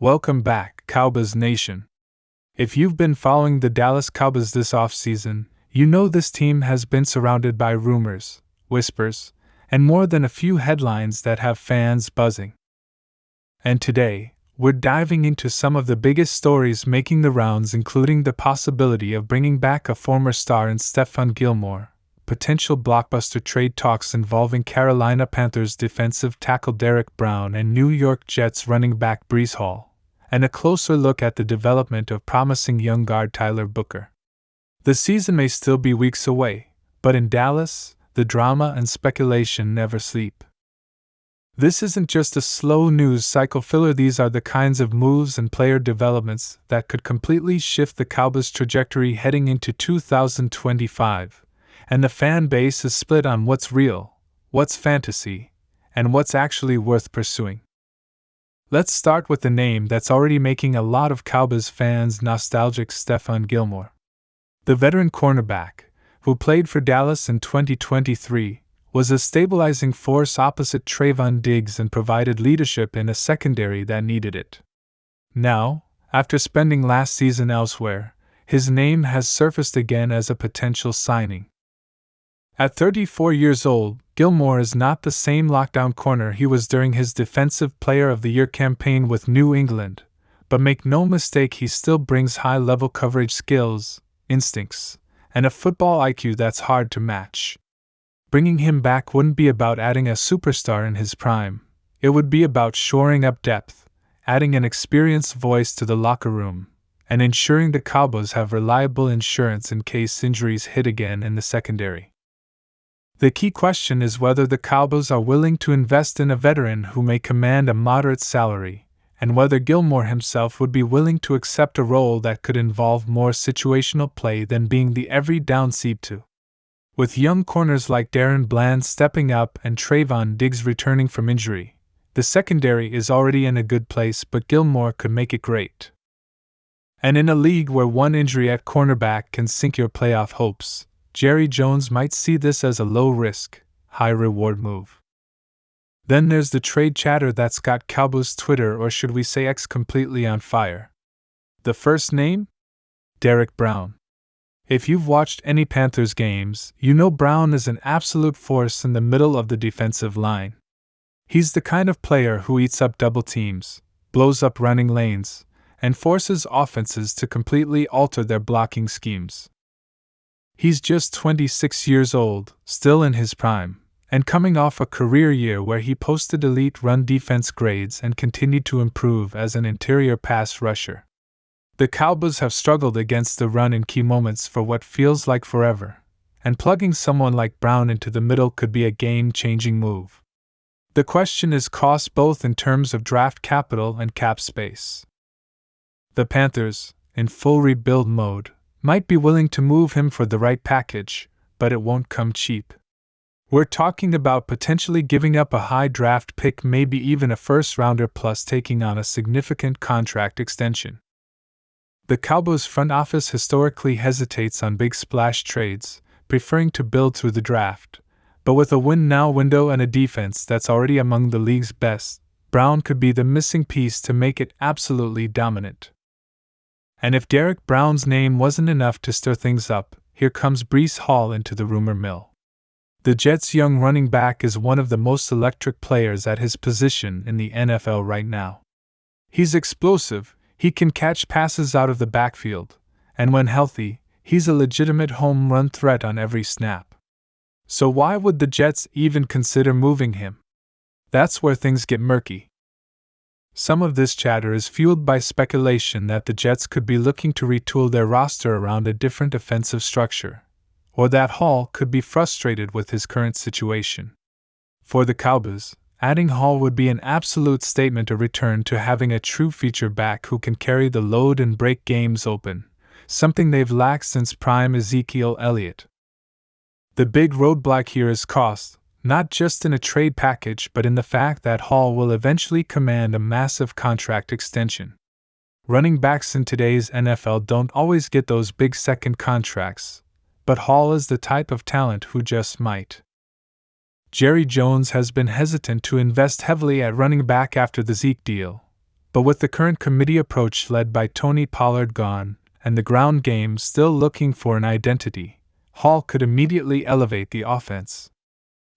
Welcome back, Cowboys Nation. If you've been following the Dallas Cowboys this offseason, you know this team has been surrounded by rumors, whispers, and more than a few headlines that have fans buzzing. And today, we're diving into some of the biggest stories making the rounds, including the possibility of bringing back a former star in Stephon Gilmore, potential blockbuster trade talks involving Carolina Panthers defensive tackle Derrick Brown and New York Jets running back Breece Hall, and a closer look at the development of promising young guard Tyler Booker. The season may still be weeks away, but in Dallas, the drama and speculation never sleep. This isn't just a slow news cycle filler, these are the kinds of moves and player developments that could completely shift the Cowboys' trajectory heading into 2025, and the fan base is split on what's real, what's fantasy, and what's actually worth pursuing. Let's start with the name that's already making a lot of Cowboys fans nostalgic: Stephon Gilmore. The veteran cornerback, who played for Dallas in 2023, was a stabilizing force opposite Trayvon Diggs and provided leadership in a secondary that needed it. Now, after spending last season elsewhere, his name has surfaced again as a potential signing. At 34 years old, Gilmore is not the same lockdown corner he was during his Defensive Player of the Year campaign with New England, but make no mistake, he still brings high-level coverage skills, instincts, and a football IQ that's hard to match. Bringing him back wouldn't be about adding a superstar in his prime, it would be about shoring up depth, adding an experienced voice to the locker room, and ensuring the Cowboys have reliable insurance in case injuries hit again in the secondary. The key question is whether the Cowboys are willing to invest in a veteran who may command a moderate salary, and whether Gilmore himself would be willing to accept a role that could involve more situational play than being the every down C2. With young corners like Darren Bland stepping up and Trayvon Diggs returning from injury, the secondary is already in a good place, but Gilmore could make it great. And in a league where one injury at cornerback can sink your playoff hopes, Jerry Jones might see this as a low-risk, high-reward move. Then there's the trade chatter that's got Cowboys Twitter, or should we say X, completely on fire. The first name? Derrick Brown. If you've watched any Panthers games, you know Brown is an absolute force in the middle of the defensive line. He's the kind of player who eats up double teams, blows up running lanes, and forces offenses to completely alter their blocking schemes. He's just 26 years old, still in his prime, and coming off a career year where he posted elite run defense grades and continued to improve as an interior pass rusher. The Cowboys have struggled against the run in key moments for what feels like forever, and plugging someone like Brown into the middle could be a game-changing move. The question is cost, both in terms of draft capital and cap space. The Panthers, in full rebuild mode, might be willing to move him for the right package, but it won't come cheap. We're talking about potentially giving up a high draft pick, maybe even a first-rounder, plus taking on a significant contract extension. The Cowboys front office historically hesitates on big splash trades, preferring to build through the draft, but with a win-now window and a defense that's already among the league's best, Brown could be the missing piece to make it absolutely dominant. And if Derrick Brown's name wasn't enough to stir things up, here comes Breece Hall into the rumor mill. The Jets' young running back is one of the most electric players at his position in the NFL right now. He's explosive, he can catch passes out of the backfield, and when healthy, he's a legitimate home run threat on every snap. So why would the Jets even consider moving him? That's where things get murky. Some of this chatter is fueled by speculation that the Jets could be looking to retool their roster around a different offensive structure, or that Hall could be frustrated with his current situation. For the Cowboys, adding Hall would be an absolute statement, a return to having a true feature back who can carry the load and break games open, something they've lacked since prime Ezekiel Elliott. The big roadblock here is cost, not just in a trade package but in the fact that Hall will eventually command a massive contract extension. Running backs in today's NFL don't always get those big second contracts, but Hall is the type of talent who just might. Jerry Jones has been hesitant to invest heavily at running back after the Zeke deal, but with the current committee approach led by Tony Pollard gone, and the ground game still looking for an identity, Hall could immediately elevate the offense.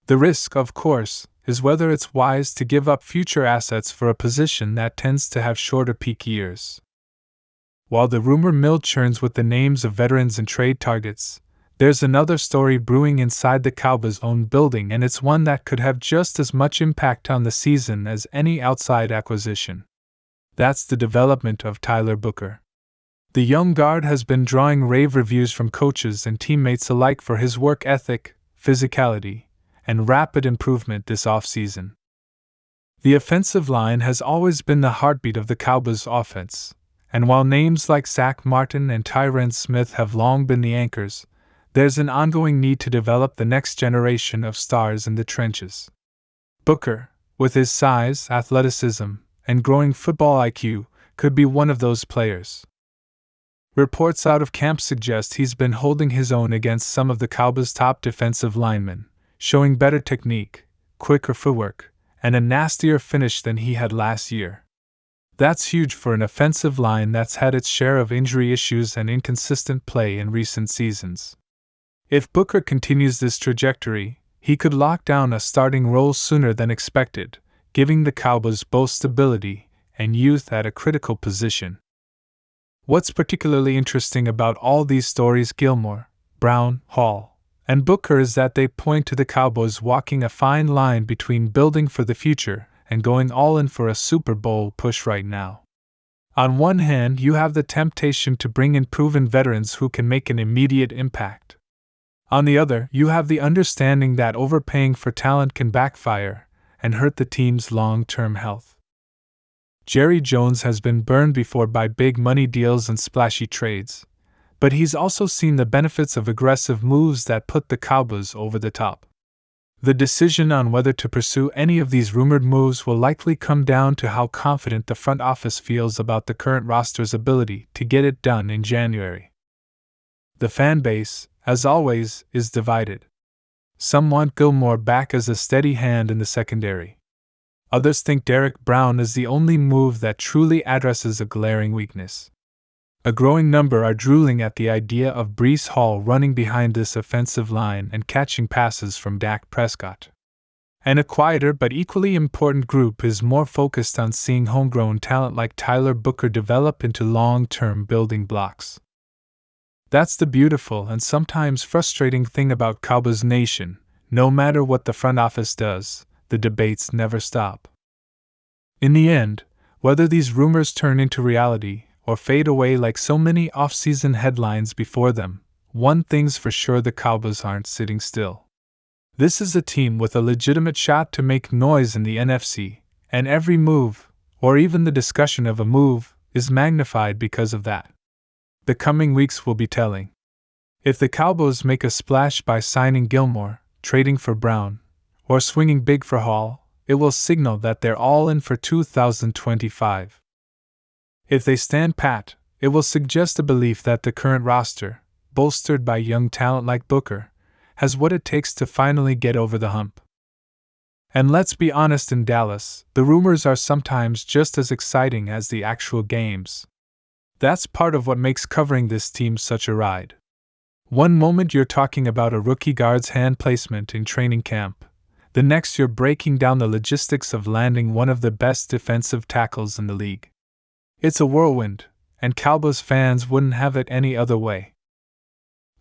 The risk, of course, is whether it's wise to give up future assets for a position that tends to have shorter peak years. While the rumor mill churns with the names of veterans and trade targets, there's another story brewing inside the Cowboys' own building, and it's one that could have just as much impact on the season as any outside acquisition. That's the development of Tyler Booker. The young guard has been drawing rave reviews from coaches and teammates alike for his work ethic, physicality, and rapid improvement this offseason. The offensive line has always been the heartbeat of the Cowboys' offense, and while names like Zach Martin and Tyron Smith have long been the anchors, there's an ongoing need to develop the next generation of stars in the trenches. Booker, with his size, athleticism, and growing football IQ, could be one of those players. Reports out of camp suggest he's been holding his own against some of the Cowboys' top defensive linemen, showing better technique, quicker footwork, and a nastier finish than he had last year. That's huge for an offensive line that's had its share of injury issues and inconsistent play in recent seasons. If Booker continues this trajectory, he could lock down a starting role sooner than expected, giving the Cowboys both stability and youth at a critical position. What's particularly interesting about all these stories, Gilmore, Brown, Hall, and Booker, is that they point to the Cowboys walking a fine line between building for the future and going all in for a Super Bowl push right now. On one hand, you have the temptation to bring in proven veterans who can make an immediate impact. On the other, you have the understanding that overpaying for talent can backfire and hurt the team's long-term health. Jerry Jones has been burned before by big money deals and splashy trades, but he's also seen the benefits of aggressive moves that put the Cowboys over the top. The decision on whether to pursue any of these rumored moves will likely come down to how confident the front office feels about the current roster's ability to get it done in January. The fan base, as always, is divided. Some want Gilmore back as a steady hand in the secondary. Others think Derrick Brown is the only move that truly addresses a glaring weakness. A growing number are drooling at the idea of Breece Hall running behind this offensive line and catching passes from Dak Prescott. And a quieter but equally important group is more focused on seeing homegrown talent like Tyler Booker develop into long-term building blocks. That's the beautiful and sometimes frustrating thing about Cowboys Nation. No matter what the front office does, the debates never stop. In the end, whether these rumors turn into reality or fade away like so many off-season headlines before them, one thing's for sure: the Cowboys aren't sitting still. This is a team with a legitimate shot to make noise in the NFC, and every move, or even the discussion of a move, is magnified because of that. The coming weeks will be telling. If the Cowboys make a splash by signing Gilmore, trading for Brown, or swinging big for Hall, it will signal that they're all in for 2025. If they stand pat, it will suggest a belief that the current roster, bolstered by young talent like Booker, has what it takes to finally get over the hump. And let's be honest, in Dallas, the rumors are sometimes just as exciting as the actual games. That's part of what makes covering this team such a ride. One moment you're talking about a rookie guard's hand placement in training camp, the next you're breaking down the logistics of landing one of the best defensive tackles in the league. It's a whirlwind, and Cowboys fans wouldn't have it any other way.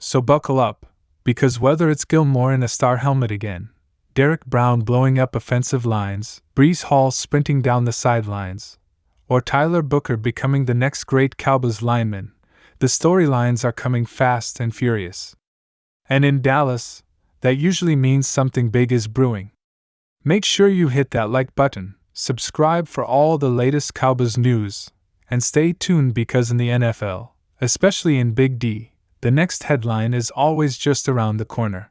So buckle up, because whether it's Gilmore in a star helmet again, Derrick Brown blowing up offensive lines, Breece Hall sprinting down the sidelines, or Tyler Booker becoming the next great Cowboys lineman, the storylines are coming fast and furious. And in Dallas, that usually means something big is brewing. Make sure you hit that like button, subscribe for all the latest Cowboys news, and stay tuned because in the NFL, especially in Big D, the next headline is always just around the corner.